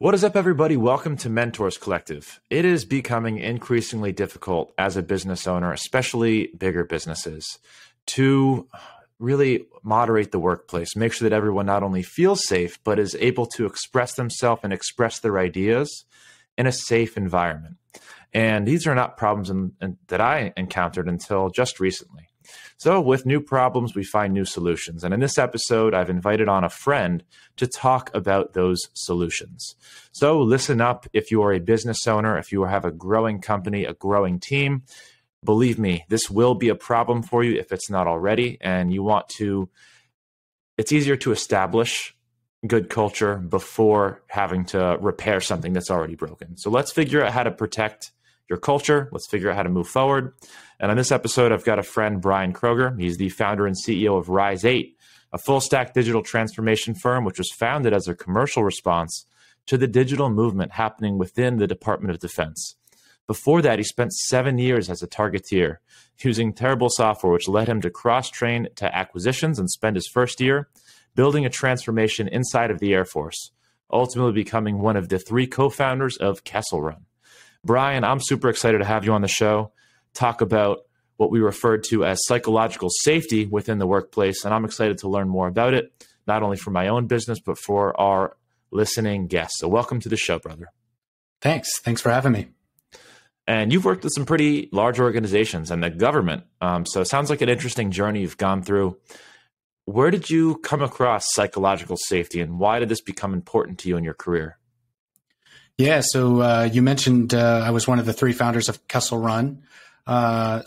What is up, everybody? Welcome to Mentors Collective. It is becoming increasingly difficult as a business owner, especially bigger businesses, to really moderate the workplace, make sure that everyone not only feels safe, but is able to express themselves and express their ideas in a safe environment. And these are not problems that I encountered until just recently. So with new problems, we find new solutions. And in this episode, I've invited on a friend to talk about those solutions. So listen up if you are a business owner, if you have a growing company, a growing team. Believe me, this will be a problem for you if it's not already. And you want to, it's easier to establish good culture before having to repair something that's already broken. So let's figure out how to protect your culture. Let's figure out how to move forward. And on this episode, I've got a friend, Brian Kroger. He's the founder and CEO of Rise 8, a full-stack digital transformation firm, which was founded as a commercial response to the digital movement happening within the Department of Defense. Before that, he spent 7 years as a targeteer, using terrible software, which led him to cross-train to acquisitions and spend his first year building a transformation inside of the Air Force, ultimately becoming one of the 3 co-founders of Kessel Run. Brian, I'm super excited to have you on the show, talk about what we referred to as psychological safety within the workplace. And I'm excited to learn more about it, not only for my own business, but for our listening guests. So welcome to the show, brother. Thanks. Thanks for having me. And you've worked with some pretty large organizations and the government. So it sounds like an interesting journey you've gone through. Where did you come across psychological safety, and why did this become important to you in your career? Yeah, so you mentioned I was one of the 3 founders of Kessel Run. I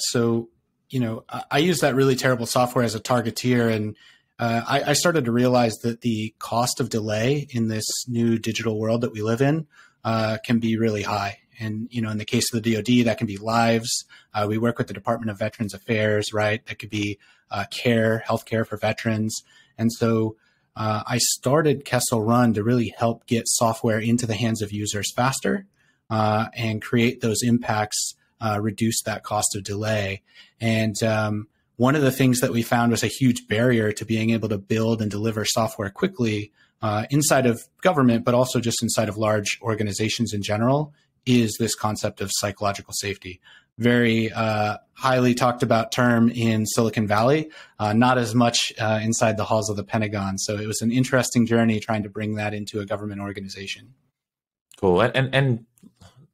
use that really terrible software as a targeteer, and I started to realize that the cost of delay in this new digital world that we live in can be really high. And, in the case of the DoD, that can be lives. We work with the Department of Veterans Affairs, right? That could be healthcare for veterans. And so I started Kessel Run to really help get software into the hands of users faster and create those impacts, reduce that cost of delay. And one of the things that we found was a huge barrier to being able to build and deliver software quickly inside of government, but also just inside of large organizations in general, is this concept of psychological safety. Very highly talked about term in Silicon Valley, not as much inside the halls of the Pentagon. So it was an interesting journey trying to bring that into a government organization. Cool. And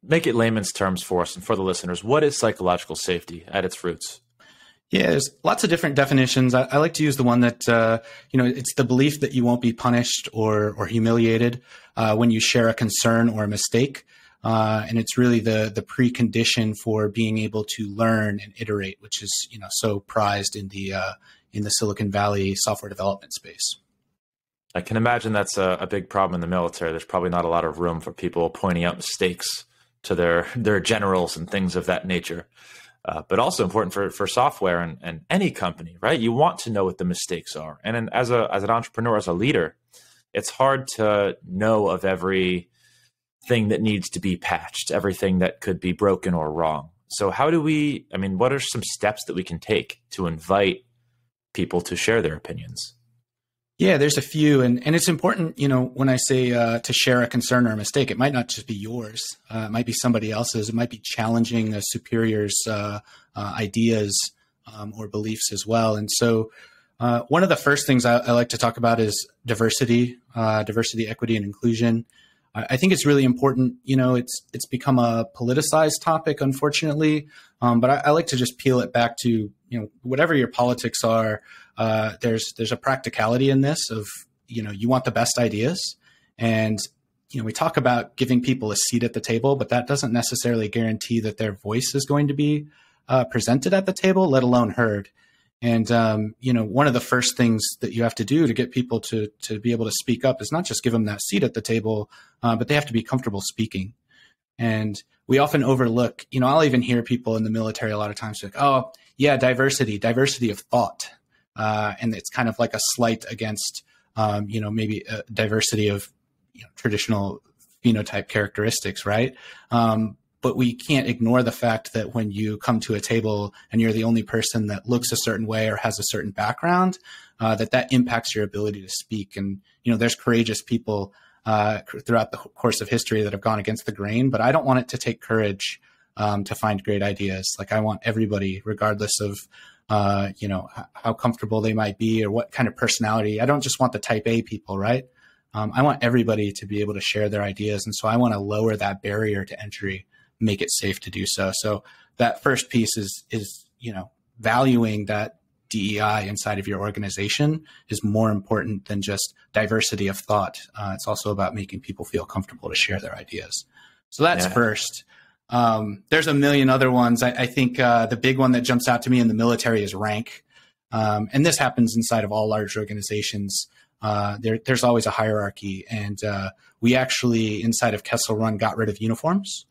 make it layman's terms for us and for the listeners. What is psychological safety at its roots? Yeah, there's lots of different definitions. I like to use the one that, it's the belief that you won't be punished or humiliated when you share a concern or a mistake. And it's really the precondition for being able to learn and iterate, which is, so prized in the Silicon Valley software development space. I can imagine that's a big problem in the military. There's probably not a lot of room for people pointing out mistakes to their generals and things of that nature. But also important for software and any company, right? You want to know what the mistakes are. And as an entrepreneur, as a leader, it's hard to know of every thing that needs to be patched, everything that could be broken or wrong. So what are some steps that we can take to invite people to share their opinions? Yeah, there's a few. And it's important, when I say to share a concern or a mistake, it might not just be yours. It might be somebody else's. It might be challenging a superior's ideas or beliefs as well. And so one of the first things I like to talk about is diversity, equity, and inclusion. I think it's really important. It's become a politicized topic, unfortunately. But I like to just peel it back to, whatever your politics are, there's a practicality in this of, you want the best ideas. And, we talk about giving people a seat at the table, but that doesn't necessarily guarantee that their voice is going to be presented at the table, let alone heard. And, one of the first things that you have to do to get people to be able to speak up is not just give them that seat at the table, but they have to be comfortable speaking. And we often overlook, I'll even hear people in the military a lot of times like, oh, yeah, diversity of thought. And it's kind of like a slight against, maybe a diversity of traditional phenotype characteristics, right? But we can't ignore the fact that when you come to a table and you're the only person that looks a certain way or has a certain background, that impacts your ability to speak. And, there's courageous people throughout the course of history that have gone against the grain, but I don't want it to take courage to find great ideas. Like I want everybody, regardless of how comfortable they might be or what kind of personality. I don't just want the type A people, right? I want everybody to be able to share their ideas. And so I want to lower that barrier to entry, make it safe to do so. So that first piece is valuing that DEI inside of your organization is more important than just diversity of thought. It's also about making people feel comfortable to share their ideas. So that's first. There's a million other ones. I think the big one that jumps out to me in the military is rank. And this happens inside of all large organizations. There's always a hierarchy. And we actually, inside of Kessel Run, got rid of uniforms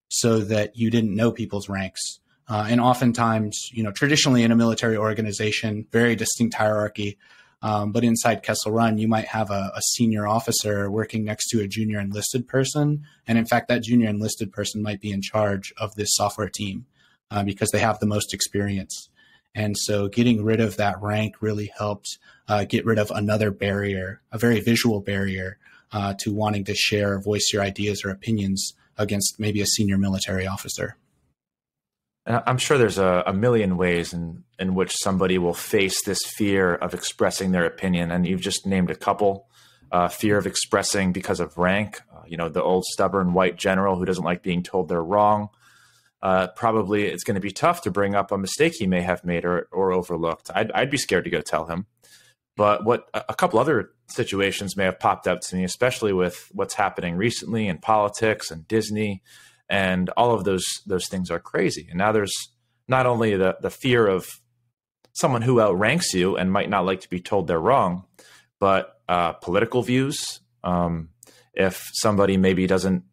so that you didn't know people's ranks. And oftentimes, traditionally in a military organization, very distinct hierarchy. But inside Kessel Run, you might have a senior officer working next to a junior enlisted person. And in fact, that junior enlisted person might be in charge of this software team because they have the most experience. And so getting rid of that rank really helped get rid of another barrier, a very visual barrier to wanting to share or voice your ideas or opinions against maybe a senior military officer. And I'm sure there's a million ways in which somebody will face this fear of expressing their opinion. And you've just named a couple. Fear of expressing because of rank, the old stubborn white general who doesn't like being told they're wrong. Probably it's going to be tough to bring up a mistake he may have made or overlooked. I'd be scared to go tell him. But what a couple other situations may have popped up to me, especially with what's happening recently in politics and Disney. And all of those things are crazy. And now there's not only the fear of someone who outranks you and might not like to be told they're wrong, but political views. If somebody maybe doesn't,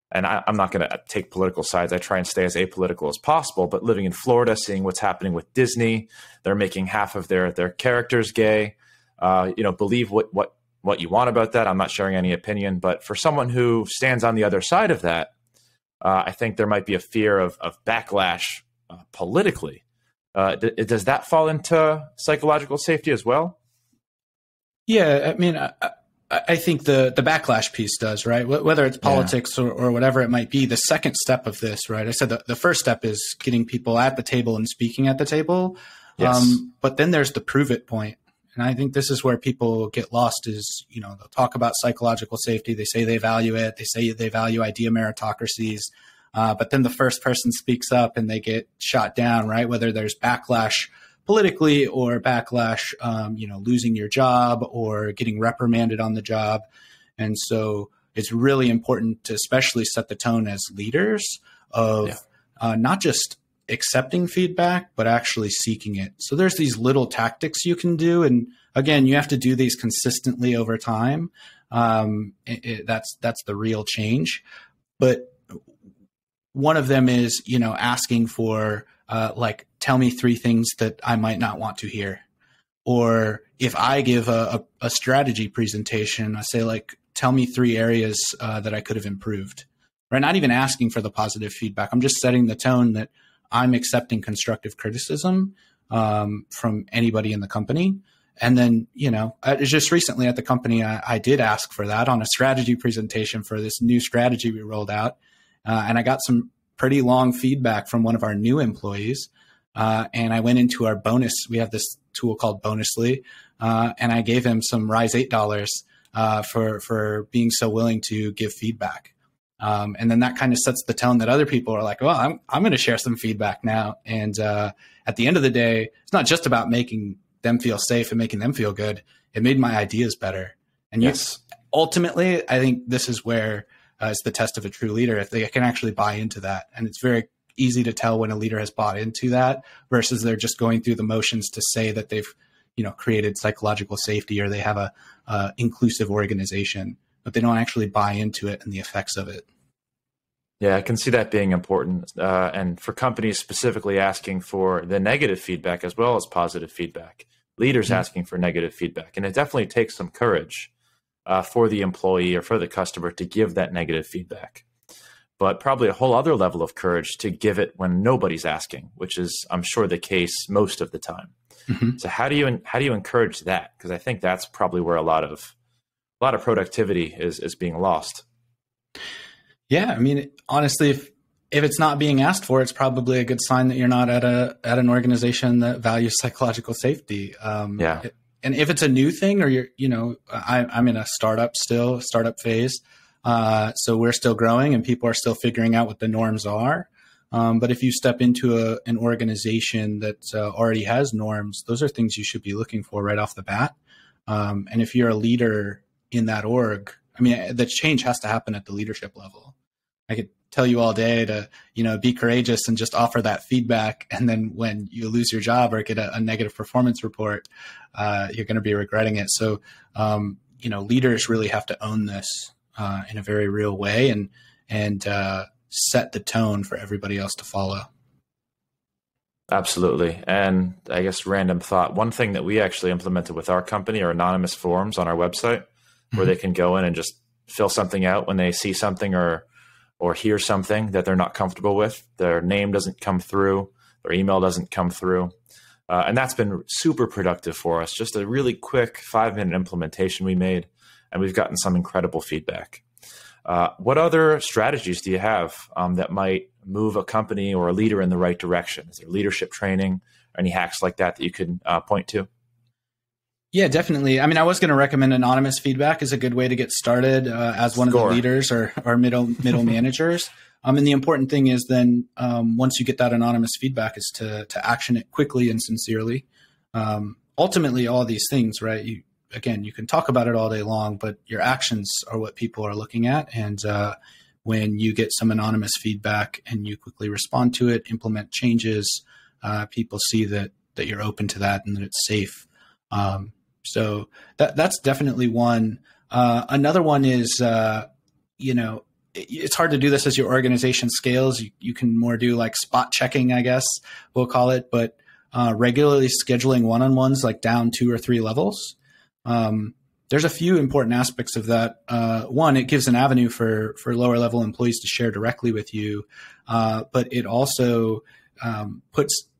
and I'm not going to take political sides. I try and stay as apolitical as possible. But living in Florida, seeing what's happening with Disney, they're making half of their characters gay. Believe what you want about that. I'm not sharing any opinion. But for someone who stands on the other side of that, I think there might be a fear of backlash politically. Does that fall into psychological safety as well? Yeah, I mean, I think the backlash piece does, right? Whether it's politics or whatever it might be. The second step of this, right? I said the first step is getting people at the table and speaking at the table. Yes. But then there's the prove it point. And I think this is where people get lost is, they'll talk about psychological safety. They say they value it. They say they value idea meritocracies. But then the first person speaks up and they get shot down, right? Whether there's backlash politically or backlash, losing your job or getting reprimanded on the job. And so it's really important to especially set the tone as leaders of not just accepting feedback, but actually seeking it. So there's these little tactics you can do. And again, you have to do these consistently over time. That's the real change. But one of them is, asking for tell me 3 things that I might not want to hear. Or if I give a strategy presentation, I say tell me 3 areas that I could have improved. Right? Not even asking for the positive feedback. I'm just setting the tone that I'm accepting constructive criticism from anybody in the company. And then, just recently at the company, I did ask for that on a strategy presentation for this new strategy we rolled out. And I got some pretty long feedback from one of our new employees. And I went into our bonus. We have this tool called Bonusly. And I gave him some Rise $8 for being so willing to give feedback. And then that kind of sets the tone that other people are like, well, I'm going to share some feedback now. And at the end of the day, it's not just about making them feel safe and making them feel good. It made my ideas better. And ultimately, I think this is where it's the test of a true leader, if they can actually buy into that. And it's very easy to tell when a leader has bought into that versus they're just going through the motions to say that they've created psychological safety or they have a inclusive organization, but they don't actually buy into it and the effects of it. Yeah, I can see that being important. And for companies specifically asking for the negative feedback as well as positive feedback, leaders asking for negative feedback. And it definitely takes some courage for the employee or for the customer to give that negative feedback. But probably a whole other level of courage to give it when nobody's asking, which is, I'm sure, the case most of the time. Mm-hmm. So how do you encourage that? Because I think that's probably where a lot of a lot of productivity is being lost. Yeah, I mean, honestly, if it's not being asked for, it's probably a good sign that you're not at an organization that values psychological safety. Yeah, And if it's a new thing, or I'm in a startup phase, so we're still growing and people are still figuring out what the norms are. But if you step into an organization that already has norms, those are things you should be looking for right off the bat. And if you're a leader in that org, I mean, the change has to happen at the leadership level. I could tell you all day to, be courageous and just offer that feedback. And then when you lose your job or get a negative performance report, you're going to be regretting it. So, leaders really have to own this in a very real way and set the tone for everybody else to follow. absolutely. And I guess random thought, one thing that we actually implemented with our company are anonymous forms on our website where they can go in and just fill something out when they see something or hear something that they're not comfortable with. Their name doesn't come through, their email doesn't come through. And that's been super productive for us. Just a really quick 5-minute implementation we made, and we've gotten some incredible feedback. What other strategies do you have that might move a company or a leader in the right direction? Is there leadership training or any hacks like that you can point to? Yeah, definitely. I mean, I was going to recommend anonymous feedback is a good way to get started as one of the leaders or middle managers. And the important thing is then once you get that anonymous feedback is to action it quickly and sincerely. Ultimately, all these things, right? You can talk about it all day long, but your actions are what people are looking at. And when you get some anonymous feedback and you quickly respond to it, implement changes, people see that you're open to that and that it's safe. So that's definitely one. Another one is, it's hard to do this as your organization scales. You can more do like spot checking, I guess we'll call it, but regularly scheduling one-on-ones like down 2 or 3 levels. There's a few important aspects of that. One, it gives an avenue for lower level employees to share directly with you, but it also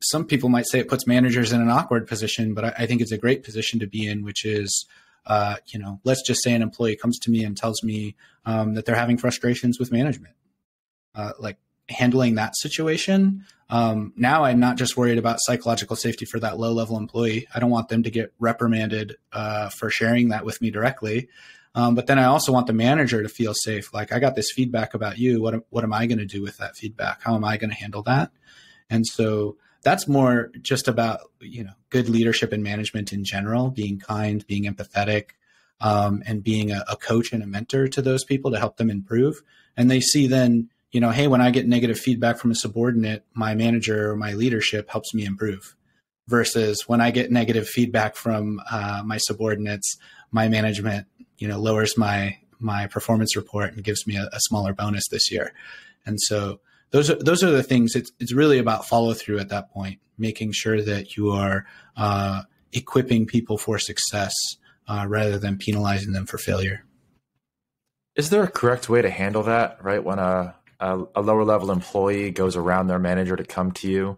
some people might say it puts managers in an awkward position, but I think it's a great position to be in, which is, let's just say an employee comes to me and tells me that they're having frustrations with management. Like handling that situation. Now I'm not just worried about psychological safety for that low level employee. I don't want them to get reprimanded for sharing that with me directly. But then I also want the manager to feel safe. Like, I got this feedback about you. What am I going to do with that feedback? How am I going to handle that? And so that's more just about, good leadership and management in general, being kind, being empathetic, and being a coach and a mentor to those people to help them improve. And they see then, hey, when I get negative feedback from a subordinate, my manager or my leadership helps me improve, versus when I get negative feedback from my subordinates, my management, lowers my performance report and gives me a smaller bonus this year. And so those are the things. It's really about follow through at that point, making sure that you are equipping people for success rather than penalizing them for failure. Is there a correct way to handle that, right? When a lower level employee goes around their manager to come to you,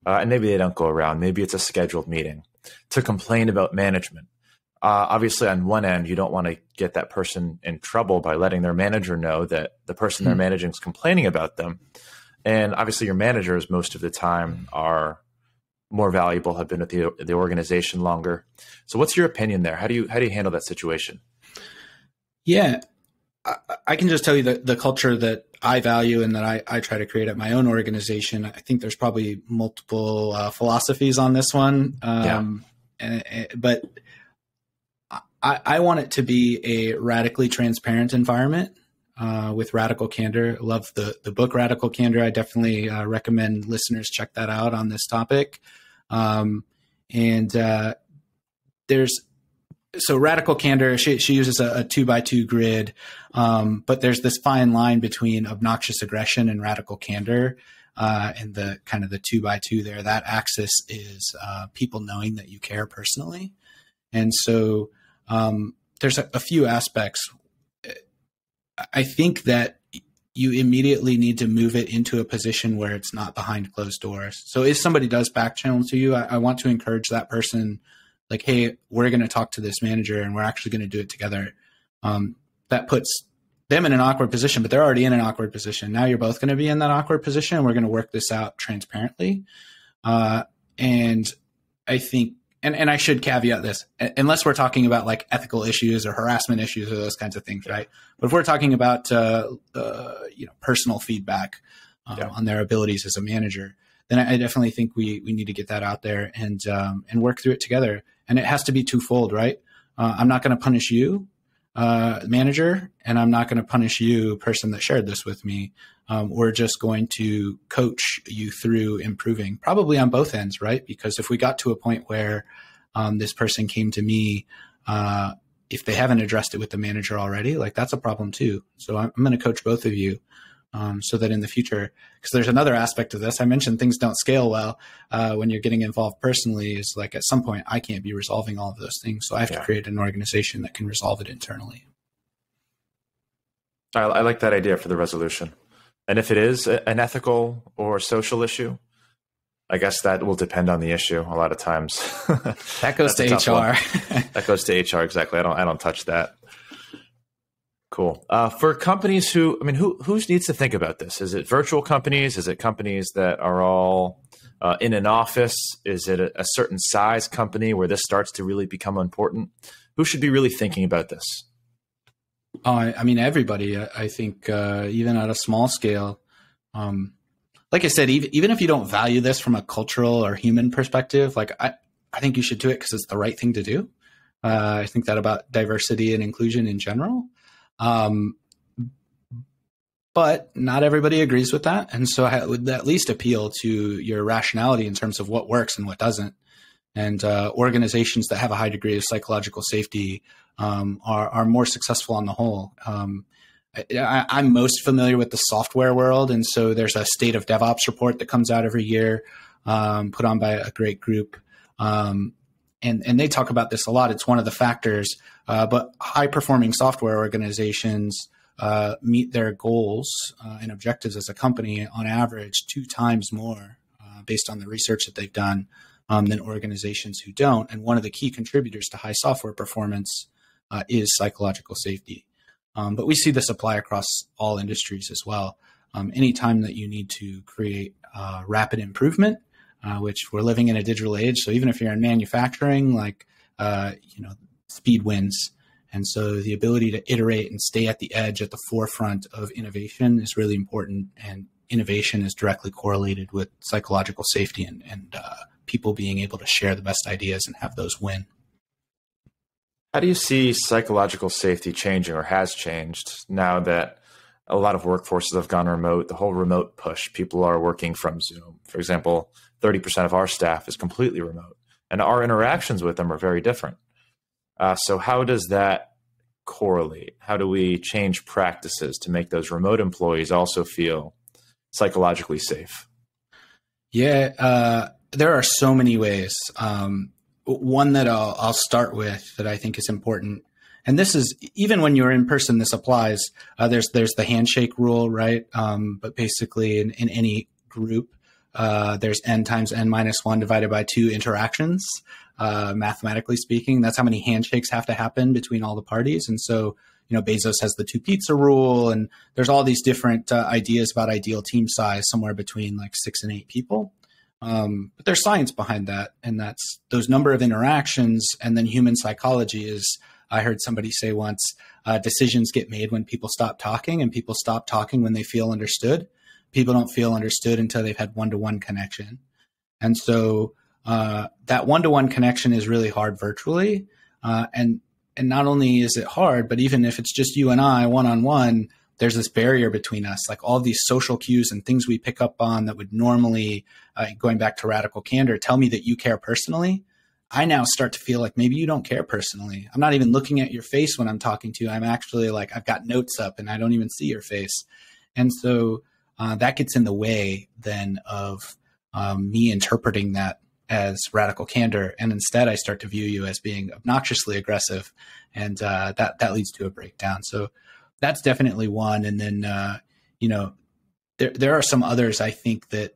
and maybe they don't go around, maybe it's a scheduled meeting, to complain about management. Obviously, on one end, you don't want to get that person in trouble by letting their manager know that the person they're managing is complaining about them. And obviously, your managers most of the time are more valuable, have been at the organization longer. So what's your opinion there? How do you handle that situation? Yeah, I can just tell you that the culture that I value and that I try to create at my own organization, I think there's probably multiple philosophies on this one. But I want it to be a radically transparent environment with radical candor. I love the book Radical Candor. I definitely recommend listeners check that out on this topic. So Radical Candor, she uses a 2x2 grid, but there's this fine line between obnoxious aggression and radical candor, and the kind of the 2x2 there. That axis is people knowing that you care personally, and so there's a few aspects. I think that you immediately need to move it into a position where it's not behind closed doors. So if somebody does back channel to you, I want to encourage that person, like, hey, we're going to talk to this manager and we're actually going to do it together. that puts them in an awkward position, but they're already in an awkward position. Now you're both going to be in that awkward position, and we're going to work this out transparently. And I think, and I should caveat this, unless we're talking about like ethical issues or harassment issues or those kinds of things, right? But if we're talking about personal feedback on their abilities as a manager, then I definitely think we need to get that out there and work through it together. And it has to be twofold, right? I'm not going to punish you, manager, and I'm not going to punish you, person that shared this with me. We're just going to coach you through improving, probably on both ends, right? Because if we got to a point where this person came to me, if they haven't addressed it with the manager already, like that's a problem too. So I'm going to coach both of you so that in the future, because there's another aspect of this. I mentioned things don't scale well when you're getting involved personally. Is like at some point I can't be resolving all of those things, so I have to create an organization that can resolve it internally. I like that idea for the resolution. And if it is an ethical or social issue, I guess that will depend on the issue a lot of times. That goes to HR. That goes to HR, exactly. I don't touch that. Cool. For companies who needs to think about this? Is it virtual companies? Is it companies that are all in an office? Is it a certain size company where this starts to really become important? Who should be really thinking about this? Everybody. I think even at a small scale, like I said, even if you don't value this from a cultural or human perspective, like I think you should do it because it's the right thing to do. I think that about diversity and inclusion in general. But not everybody agrees with that. And so I would at least appeal to your rationality in terms of what works and what doesn't. And organizations that have a high degree of psychological safety are more successful on the whole. I'm most familiar with the software world. And so there's a state of DevOps report that comes out every year, put on by a great group. And they talk about this a lot. It's one of the factors, but high performing software organizations meet their goals and objectives as a company on average 2 times more based on the research that they've done than organizations who don't. And one of the key contributors to high software performance is psychological safety. But we see this apply across all industries as well. Anytime that you need to create rapid improvement, which we're living in a digital age. So even if you're in manufacturing, speed wins. And so the ability to iterate and stay at the edge, at the forefront of innovation is really important. And innovation is directly correlated with psychological safety and people being able to share the best ideas and have those win. How do you see psychological safety changing or has changed now that a lot of workforces have gone remote, the whole remote push, people are working from Zoom? For example, 30% of our staff is completely remote and our interactions with them are very different. So how does that correlate? How do we change practices to make those remote employees also feel psychologically safe? Yeah, there are so many ways. One that I'll start with that I think is important, and this is even when you're in person, this applies. There's the handshake rule, right? But basically in any group, there's n times n minus 1 divided by 2 interactions. Mathematically speaking, that's how many handshakes have to happen between all the parties. And so, Bezos has the 2 pizza rule, and there's all these different ideas about ideal team size, somewhere between like 6 and 8 people. But there's science behind that, and that's those number of interactions. And then human psychology is, I heard somebody say once, decisions get made when people stop talking, and people stop talking when they feel understood. People don't feel understood until they've had one-to-one connection. And so that one-to-one connection is really hard virtually. And not only is it hard, but even if it's just you and I one-on-one, there's this barrier between us, like all these social cues and things we pick up on that would normally, going back to radical candor, tell me that you care personally. I now start to feel like maybe you don't care personally. I'm not even looking at your face when I'm talking to you. I'm actually like, I've got notes up and I don't even see your face. And so that gets in the way then of me interpreting that as radical candor. And instead I start to view you as being obnoxiously aggressive. And that leads to a breakdown. So that's definitely one. And then, there are some others, I think, that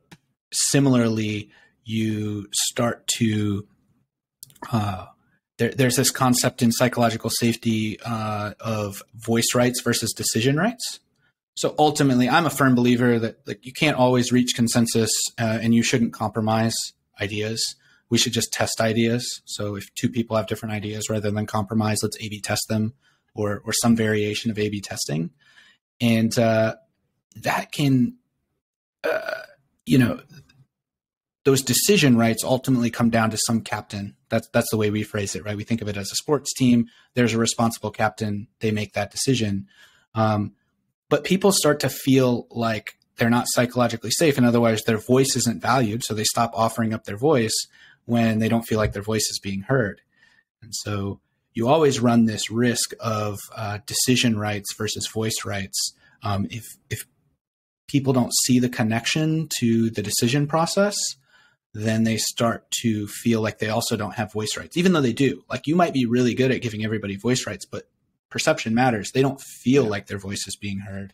similarly you start to there's this concept in psychological safety of voice rights versus decision rights. So ultimately, I'm a firm believer that like you can't always reach consensus, and you shouldn't compromise ideas. We should just test ideas. So if two people have different ideas, rather than compromise, let's A/B test them, or some variation of A/B testing, and that can, those decision rights ultimately come down to some captain. That's the way we phrase it, right? We think of it as a sports team. There's a responsible captain. They make that decision. But people start to feel like they're not psychologically safe, and otherwise their voice isn't valued. So they stop offering up their voice when they don't feel like their voice is being heard. And so you always run this risk of decision rights versus voice rights. If people don't see the connection to the decision process, then they start to feel like they also don't have voice rights, even though they do. Like you might be really good at giving everybody voice rights, but perception matters. They don't feel like their voice is being heard.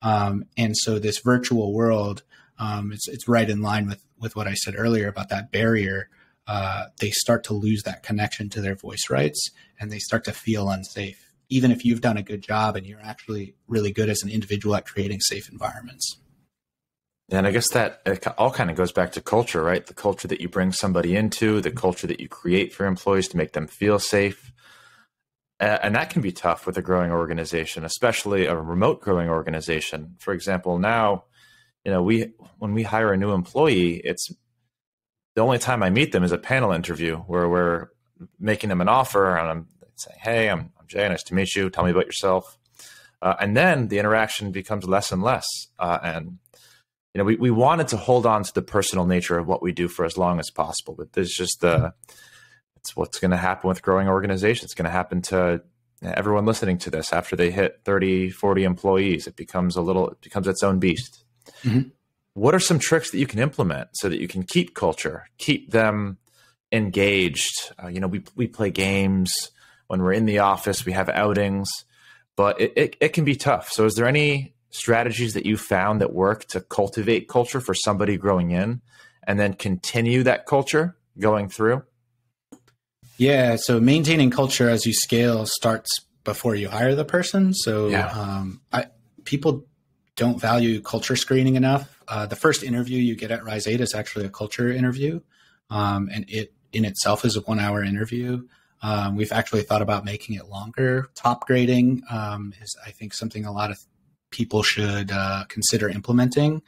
And so this virtual world, it's right in line with what I said earlier about that barrier. They start to lose that connection to their voice rights, and they start to feel unsafe, even if you've done a good job and you're actually really good as an individual at creating safe environments. And I guess that it all kind of goes back to culture, right? The culture that you bring somebody into, the culture that you create for employees to make them feel safe. And that can be tough with a growing organization, especially a remote growing organization. For example, now, when we hire a new employee, it's the only time I meet them is a panel interview where we're making them an offer and I'm saying, hey, I'm Jay, nice to meet you. Tell me about yourself. And then the interaction becomes less and less. We wanted to hold on to the personal nature of what we do for as long as possible, but there's just it's what's going to happen with growing organizations. It's going to happen to everyone listening to this after they hit 30, 40 employees. It becomes its own beast. Mm-hmm. What are some tricks that you can implement so that you can keep culture, keep them engaged? We play games when we're in the office, we have outings, but it can be tough. So is there any strategies that you found that work to cultivate culture for somebody growing in and then continue that culture going through? Yeah. So maintaining culture as you scale starts before you hire the person. So people don't value culture screening enough. The first interview you get at Rise 8 is actually a culture interview. And it in itself is a 1-hour interview. We've actually thought about making it longer. Top grading is, I think, something a lot of people should consider implementing.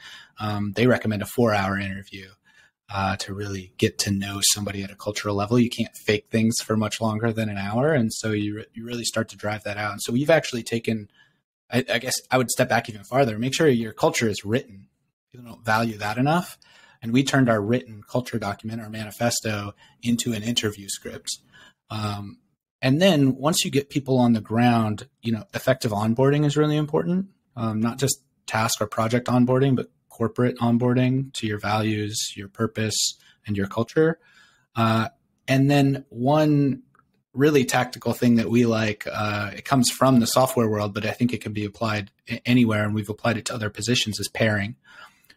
They recommend a 4-hour interview to really get to know somebody at a cultural level. You can't fake things for much longer than an hour. And so you really start to drive that out. And so we've actually taken, I guess I would step back even farther, make sure your culture is written. People don't value that enough. And we turned our written culture document, our manifesto, into an interview script. And then once you get people on the ground, effective onboarding is really important. Not just task or project onboarding, but corporate onboarding to your values, your purpose, and your culture. And then one really tactical thing that we like, it comes from the software world, but I think it can be applied anywhere, and we've applied it to other positions, is pairing.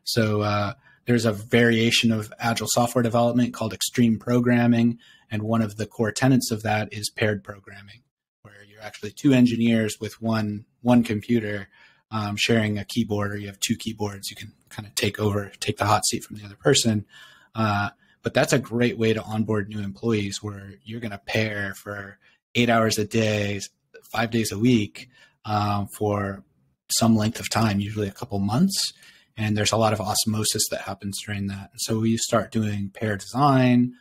So there's a variation of agile software development called extreme programming, and one of the core tenets of that is paired programming, where you're actually two engineers with one computer sharing a keyboard, or you have two keyboards. You can kind of take the hot seat from the other person. But that's a great way to onboard new employees, where you're going to pair for 8 hours a day, 5 days a week for some length of time, usually a couple months. And there's a lot of osmosis that happens during that. And so we start doing pair design,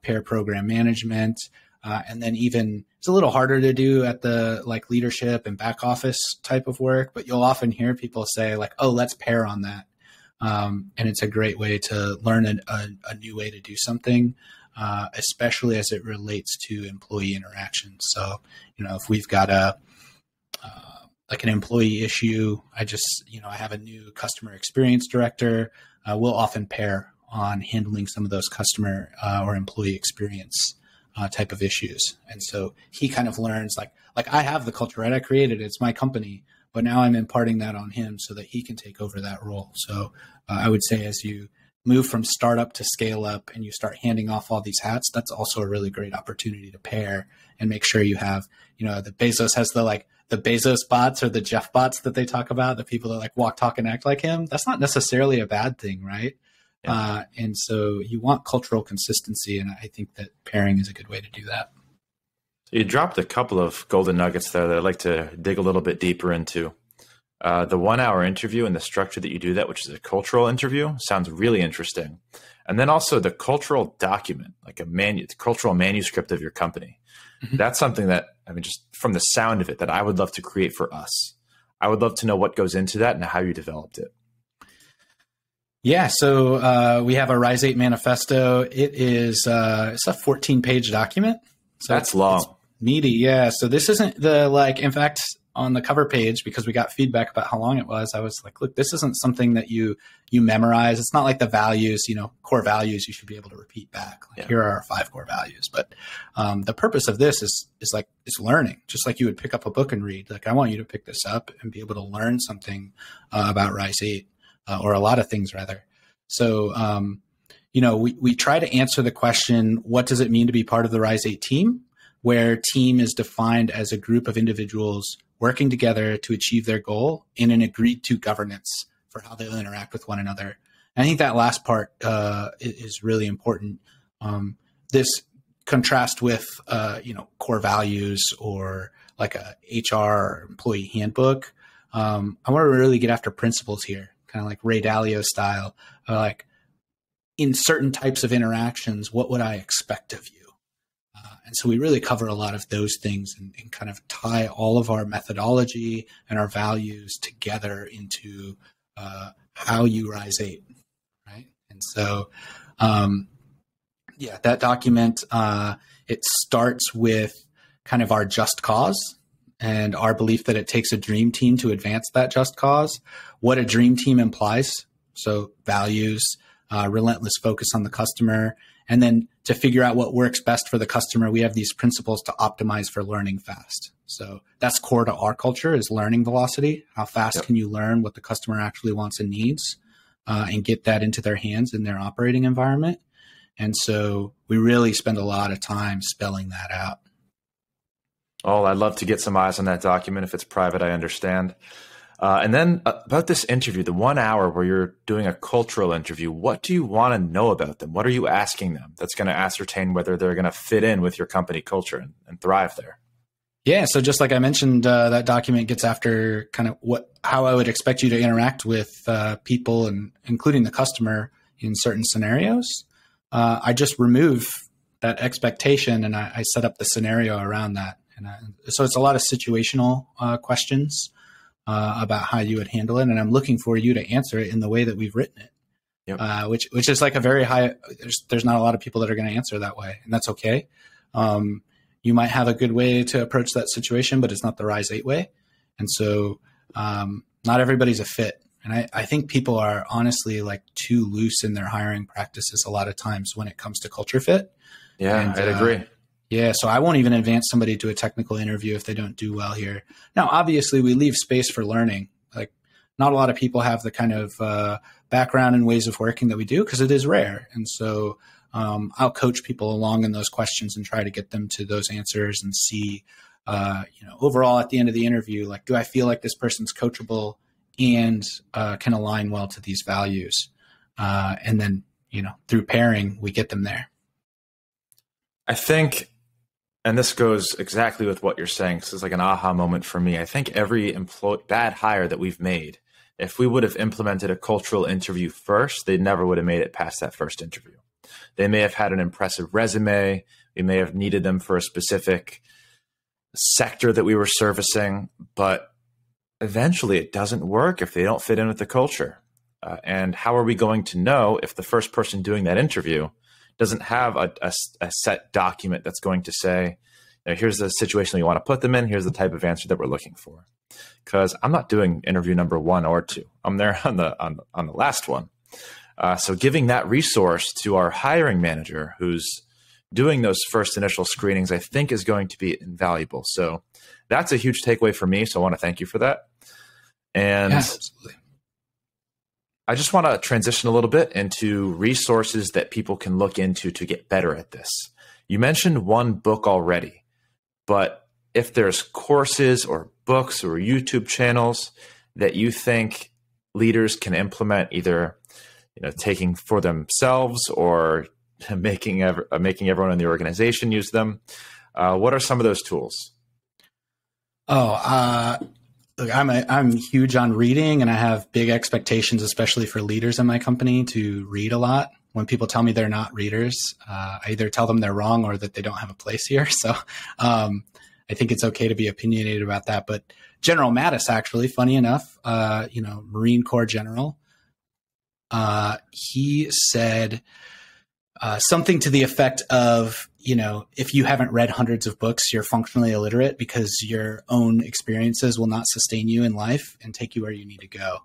pair program management, and then even it's a little harder to do at the leadership and back office type of work, but you'll often hear people say oh, let's pair on that. And it's a great way to learn a new way to do something, especially as it relates to employee interactions. So, if we've got an employee issue, I have a new customer experience director, we'll often pair on handling some of those customer or employee experience type of issues. And so he kind of learns I have the culture, right? I created it. It's my company, but now I'm imparting that on him so that he can take over that role. So I would say as you move from startup to scale up and you start handing off all these hats, that's also a really great opportunity to pair and make sure you have, the Bezos has the Bezos bots or the Jeff bots that they talk about, the people that like walk, talk, and act like him. That's not necessarily a bad thing, right? Yeah. And so you want cultural consistency, and I think that pairing is a good way to do that. You dropped a couple of golden nuggets there that I'd like to dig a little bit deeper into. The 1 hour interview and the structure that you do that, which is a cultural interview, sounds really interesting. And then also the cultural document, like cultural manuscript of your company. Mm-hmm. That's something that, just from the sound of it, that I would love to create for us. I would love to know what goes into that and how you developed it. Yeah, so we have a Rise 8 manifesto. It's a 14-page document. So that's long. It's meaty, yeah. So this isn't in fact, on the cover page, because we got feedback about how long it was, I was like, look, this isn't something that you memorize. It's not like the values, core values you should be able to repeat back. Here are our 5 core values. But the purpose of this is learning, just like you would pick up a book and read. Like, I want you to pick this up and be able to learn something about Rise 8, or a lot of things rather. So, we try to answer the question, what does it mean to be part of the Rise 8 team? Where team is defined as a group of individuals working together to achieve their goal in an agreed to governance for how they'll interact with one another. And I think that last part is really important. This contrast with, core values or like a HR or employee handbook. I want to really get after principles here, kind of like Ray Dalio style, like in certain types of interactions, what would I expect of you? And so we really cover a lot of those things and kind of tie all of our methodology and our values together into how you Rise 8, right? And so, that document, it starts with kind of our just cause and our belief that it takes a dream team to advance that just cause, what a dream team implies. So values, relentless focus on the customer, and then to figure out what works best for the customer, we have these principles to optimize for learning fast. So that's core to our culture, is learning velocity. How fast can you learn what the customer actually wants and needs, and get that into their hands in their operating environment? And so we really spend a lot of time spelling that out. Oh, I'd love to get some eyes on that document. If it's private, I understand. And then about this interview, the 1 hour where you're doing a cultural interview, what do you want to know about them? What are you asking them that's going to ascertain whether they're going to fit in with your company culture and thrive there? Yeah. So just like I mentioned, that document gets after kind of how I would expect you to interact with people, and including the customer in certain scenarios. I just remove that expectation and I set up the scenario around that. And so it's a lot of situational questions about how you would handle it. And I'm looking for you to answer it in the way that we've written it, which is like a very high, there's not a lot of people that are going to answer that way, and that's okay. You might have a good way to approach that situation, but it's not the Rise 8 way. And so not everybody's a fit. And I think people are honestly like too loose in their hiring practices a lot of times when it comes to culture fit. Yeah, and, I'd agree. Yeah, so I won't even advance somebody to a technical interview if they don't do well here. Now, obviously, we leave space for learning. Like, not a lot of people have the kind of background and ways of working that we do, because it is rare. And so I'll coach people along in those questions and try to get them to those answers and see, overall at the end of the interview, like, do I feel like this person's coachable and can align well to these values? And then, through pairing, we get them there. I think, and this goes exactly with what you're saying, because it's like an aha moment for me. I think every bad hire that we've made, if we would have implemented a cultural interview first, they never would have made it past that first interview. They may have had an impressive resume. We may have needed them for a specific sector that we were servicing, but eventually it doesn't work if they don't fit in with the culture. And how are we going to know if the first person doing that interview doesn't have a set document that's going to say, here's the situation we want to put them in, here's the type of answer that we're looking for? Because I'm not doing interview number 1 or 2. I'm there on the last one. So giving that resource to our hiring manager who's doing those first initial screenings, I think is going to be invaluable. So that's a huge takeaway for me. So I want to thank you for that. And yeah, absolutely. I just want to transition a little bit into resources that people can look into to get better at this. You mentioned one book already, but if there's courses or books or YouTube channels that you think leaders can implement, either taking for themselves or making everyone in the organization use them, what are some of those tools? Look, I'm huge on reading, and I have big expectations, especially for leaders in my company, to read a lot. When people tell me they're not readers, I either tell them they're wrong or that they don't have a place here. So I think it's okay to be opinionated about that. But General Mattis, actually, funny enough, Marine Corps general, he said something to the effect of, if you haven't read hundreds of books, you're functionally illiterate, because your own experiences will not sustain you in life and take you where you need to go,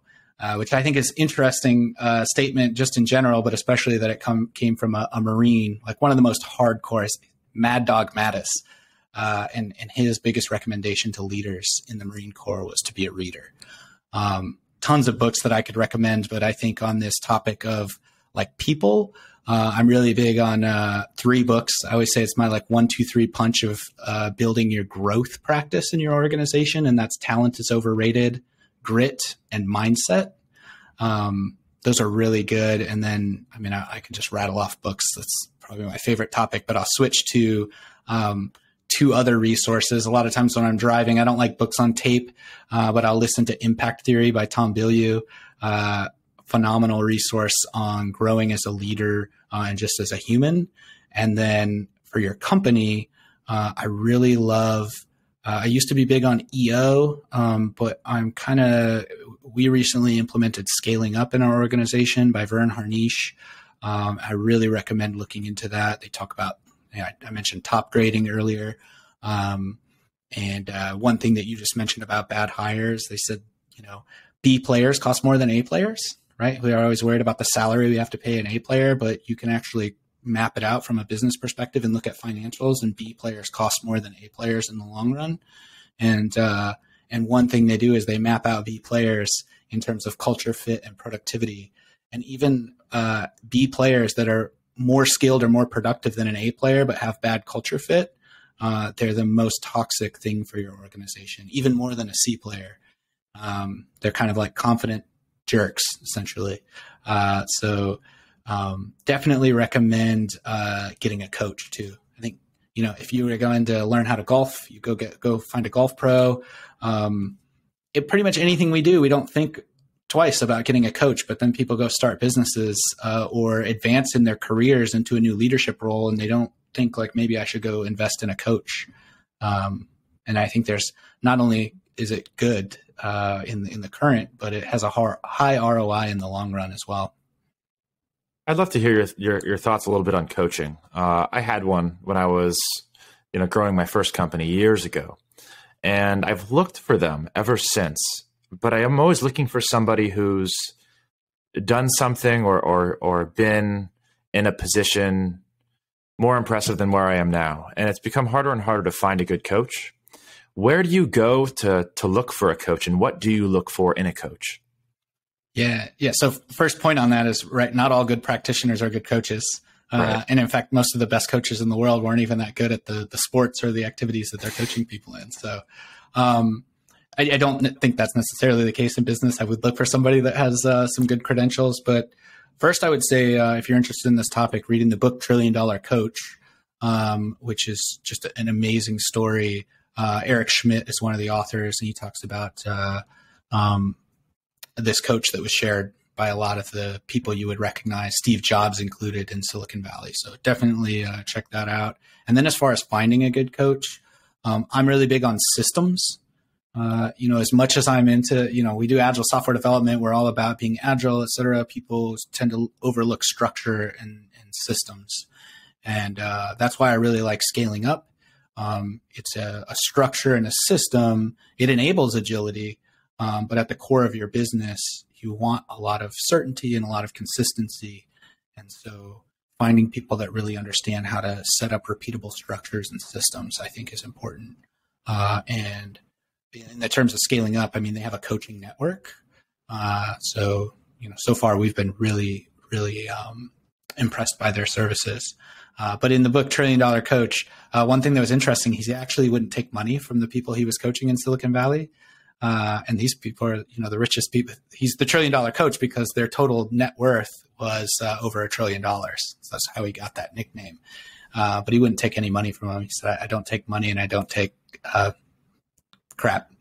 which I think is interesting statement just in general, but especially that it came from a Marine, like one of the most hardcore, Mad Dog Mattis. And his biggest recommendation to leaders in the Marine Corps was to be a reader. Tons of books that I could recommend, but I think on this topic of like people, I'm really big on 3 books. I always say it's my 1, 2, 3 punch of building your growth practice in your organization, and that's Talent is Overrated, Grit, and Mindset. Those are really good. And then, I can just rattle off books. That's probably my favorite topic, but I'll switch to 2 other resources. A lot of times when I'm driving, I don't like books on tape, but I'll listen to Impact Theory by Tom Bilyeu. Phenomenal resource on growing as a leader and just as a human. And then for your company, I really love, I used to be big on EO, but we recently implemented Scaling Up in our organization by Vern Harnish. I really recommend looking into that. They talk about, I mentioned top grading earlier. And one thing that you just mentioned about bad hires, they said, B players cost more than A players, right? We are always worried about the salary we have to pay an A player, but you can actually map it out from a business perspective and look at financials, and B players cost more than A players in the long run. And one thing they do is they map out B players in terms of culture fit and productivity. And even B players that are more skilled or more productive than an A player but have bad culture fit, they're the most toxic thing for your organization, even more than a C player. They're kind of like confident jerks, essentially. So definitely recommend getting a coach too. I think, if you were going to learn how to golf, you go find a golf pro. Pretty much anything we do, we don't think twice about getting a coach, but then people go start businesses or advance in their careers into a new leadership role, and they don't think like, maybe I should go invest in a coach. And I think there's, not only is it good in the current, but it has a high ROI in the long run as well. I'd love to hear your thoughts a little bit on coaching. I had one when I was, growing my first company years ago, and I've looked for them ever since. But I am always looking for somebody who's done something or been in a position more impressive than where I am now. And it's become harder and harder to find a good coach. Where do you go to look for a coach, and what do you look for in a coach? Yeah. So first point on that is, right, not all good practitioners are good coaches. Right. And in fact, most of the best coaches in the world weren't even that good at the sports or the activities that they're coaching people in. So I don't think that's necessarily the case in business. I would look for somebody that has some good credentials. But first, I would say, if you're interested in this topic, reading the book $1 Trillion Coach, which is just an amazing story. Eric Schmidt is one of the authors, and he talks about this coach that was shared by a lot of the people you would recognize, Steve Jobs included, in Silicon Valley. So definitely check that out. And then as far as finding a good coach, I'm really big on systems. As much as I'm into, we do agile software development, we're all about being agile, et cetera. People tend to overlook structure and systems. And that's why I really like Scaling Up. It's a structure and a system. It enables agility, but at the core of your business, you want a lot of certainty and a lot of consistency. And so finding people that really understand how to set up repeatable structures and systems, I think, is important. And in the terms of Scaling Up, they have a coaching network. So, so far we've been really, really impressed by their services. But in the book, $1 Trillion Coach, one thing that was interesting, he actually wouldn't take money from the people he was coaching in Silicon Valley. And these people are, the richest people. He's the $1 Trillion Coach because their total net worth was over $1 trillion. So that's how he got that nickname. But he wouldn't take any money from them. He said, I don't take money and I don't take crap.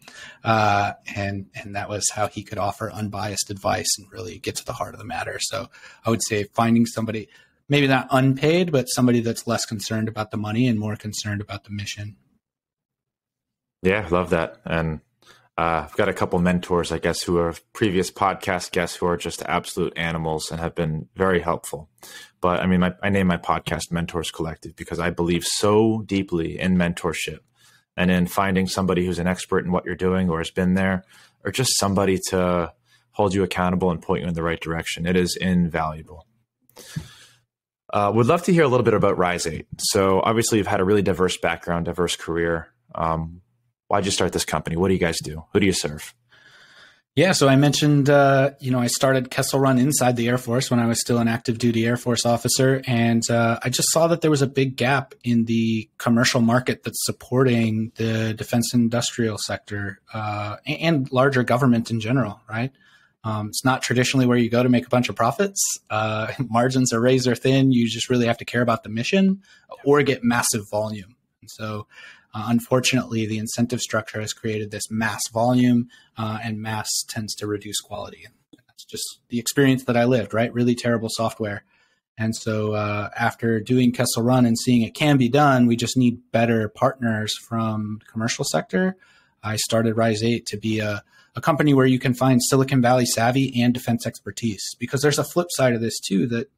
And that was how he could offer unbiased advice and really get to the heart of the matter. So I would say finding somebody, maybe not unpaid, but somebody that's less concerned about the money and more concerned about the mission. Yeah, love that. And I've got a couple mentors, I guess, who are previous podcast guests who are just absolute animals and have been very helpful. But I mean, I name my podcast Mentors Collective because I believe so deeply in mentorship and in finding somebody who's an expert in what you're doing or has been there, or just somebody to hold you accountable and point you in the right direction. It is invaluable. Would love to hear a little bit about Rise 8. So obviously you've had a really diverse background, diverse career. Why'd you start this company? What do you guys do? Who do you serve? Yeah, so I mentioned, I started Kessel Run inside the Air Force when I was still an active duty Air Force officer. And I just saw that there was a big gap in the commercial market that's supporting the defense industrial sector and larger government in general, right? It's not traditionally where you go to make a bunch of profits. Margins are razor thin. You just really have to care about the mission or get massive volume. And so unfortunately, the incentive structure has created this mass volume, and mass tends to reduce quality. And that's just the experience that I lived, right? Really terrible software. And so after doing Kessel Run and seeing it can be done, we just need better partners from the commercial sector. I started Rise 8 to be a company where you can find Silicon Valley savvy and defense expertise, because there's a flip side of this too, that,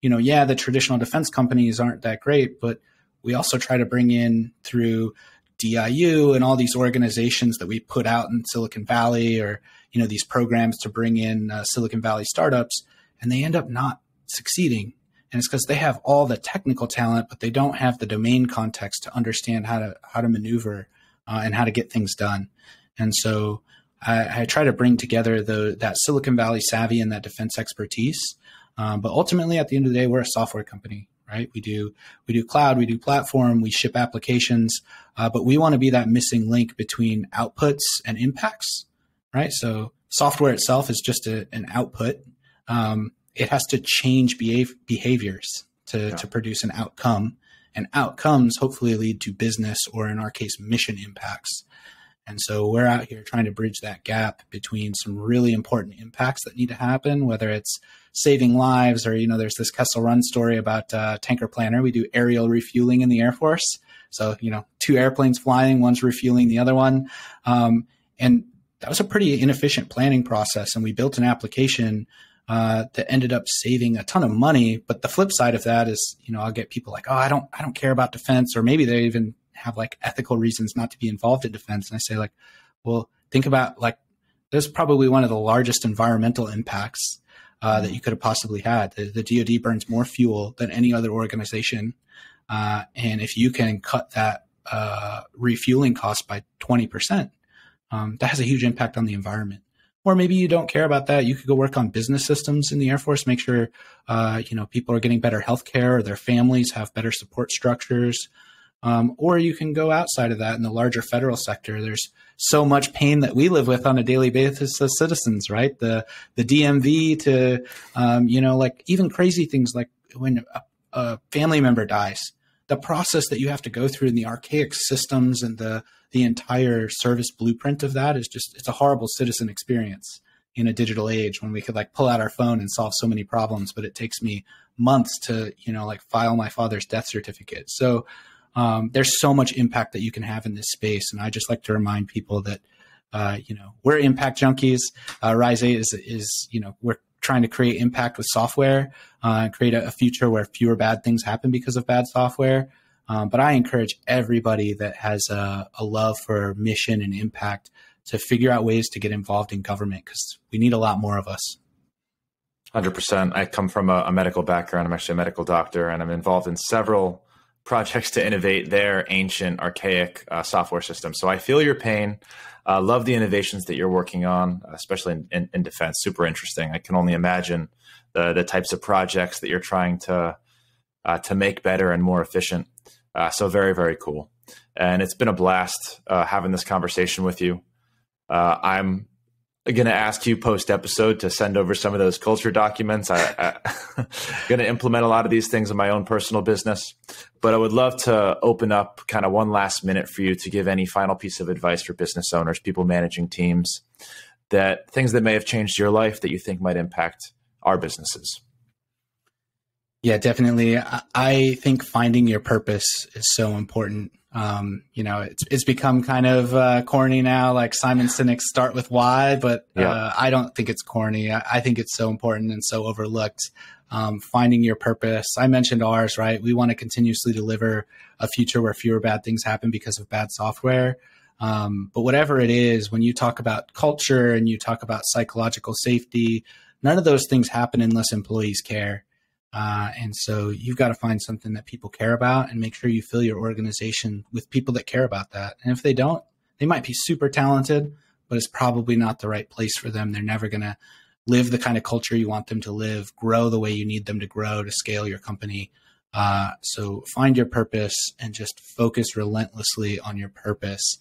the traditional defense companies aren't that great, but we also try to bring in through DIU and all these organizations that we put out in Silicon Valley, or, these programs to bring in Silicon Valley startups, and they end up not succeeding. And it's because they have all the technical talent, but they don't have the domain context to understand how to maneuver and how to get things done. And so I try to bring together that Silicon Valley savvy and that defense expertise. But ultimately, at the end of the day, we're a software company, right? We do cloud, we do platform, we ship applications, but we want to be that missing link between outputs and impacts, right? So software itself is just an output. It has to change behaviors to produce an outcome, and outcomes hopefully lead to business, or in our case, mission impacts. And so we're out here trying to bridge that gap between some really important impacts that need to happen, whether it's saving lives or, there's this Kessel Run story about Tanker Planner. We do aerial refueling in the Air Force. So, 2 airplanes flying, one's refueling the other one. And that was a pretty inefficient planning process. And we built an application that ended up saving a ton of money. But the flip side of that is, I'll get people like, oh, I don't care about defense, or maybe they even have like ethical reasons not to be involved in defense. And I say like, well, think about like, this is probably one of the largest environmental impacts that you could have possibly had. The DoD burns more fuel than any other organization. And if you can cut that refueling cost by 20%, that has a huge impact on the environment. Or maybe you don't care about that. You could go work on business systems in the Air Force, make sure, people are getting better healthcare, or their families have better support structures. Or you can go outside of that in the larger federal sector. There's so much pain that we live with on a daily basis as citizens, right? The DMV to, like even crazy things like when a family member dies, the process that you have to go through in the archaic systems and the entire service blueprint of that is just, it's a horrible citizen experience in a digital age when we could like pull out our phone and solve so many problems, but it takes me months to, file my father's death certificate. So, there's so much impact that you can have in this space. And I just like to remind people that, we're impact junkies. Rise 8 is, we're trying to create impact with software, and create a future where fewer bad things happen because of bad software. But I encourage everybody that has a love for mission and impact to figure out ways to get involved in government, because we need a lot more of us. 100%. I come from a medical background. I'm actually a medical doctor, and I'm involved in several projects to innovate their ancient, archaic software systems. So I feel your pain. Love the innovations that you're working on, especially in defense. Super interesting. I can only imagine the types of projects that you're trying to make better and more efficient. So very, very cool. And it's been a blast having this conversation with you. I'm going to ask you post-episode to send over some of those culture documents. I'm going to implement a lot of these things in my own personal business. But I would love to open up kind of one last minute for you to give any final piece of advice for business owners, people managing teams, that things that may have changed your life that you think might impact our businesses. Yeah, definitely. I think finding your purpose is so important. It's become kind of corny now, like Simon Sinek's Start With Why, but I don't think it's corny. I think it's so important and so overlooked. Finding your purpose. I mentioned ours, right? We want to continuously deliver a future where fewer bad things happen because of bad software. But whatever it is, when you talk about culture and you talk about psychological safety, none of those things happen unless employees care. And so you've got to find something that people care about and make sure you fill your organization with people that care about that. And if they don't, they might be super talented, but it's probably not the right place for them. They're never going to live the kind of culture you want them to live, grow the way you need them to grow to scale your company. So find your purpose and just focus relentlessly on your purpose.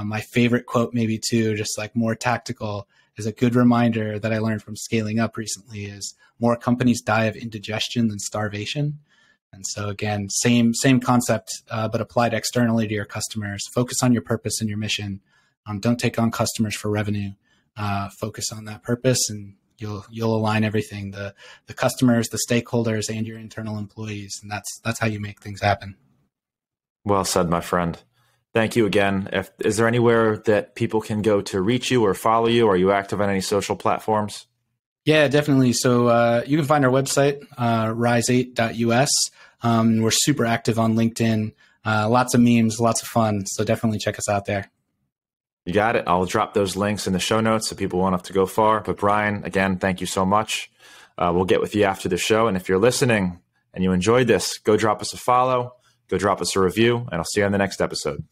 My favorite quote, maybe too, just like more tactical, is a good reminder that I learned from scaling up recently is more companies die of indigestion than starvation. And so again, same concept, but applied externally to your customers. Focus on your purpose and your mission. Don't take on customers for revenue. Focus on that purpose and you'll align everything, the customers, the stakeholders, and your internal employees. And that's how you make things happen. Well said, my friend. Thank you again. Is there anywhere that people can go to reach you or follow you? Are you active on any social platforms? Yeah, definitely. So you can find our website, rise8.us. We're super active on LinkedIn. Lots of memes, lots of fun. So definitely check us out there. You got it. I'll drop those links in the show notes so people won't have to go far. But Brian, again, thank you so much. We'll get with you after the show. And if you're listening and you enjoyed this, go drop us a follow, go drop us a review, and I'll see you on the next episode.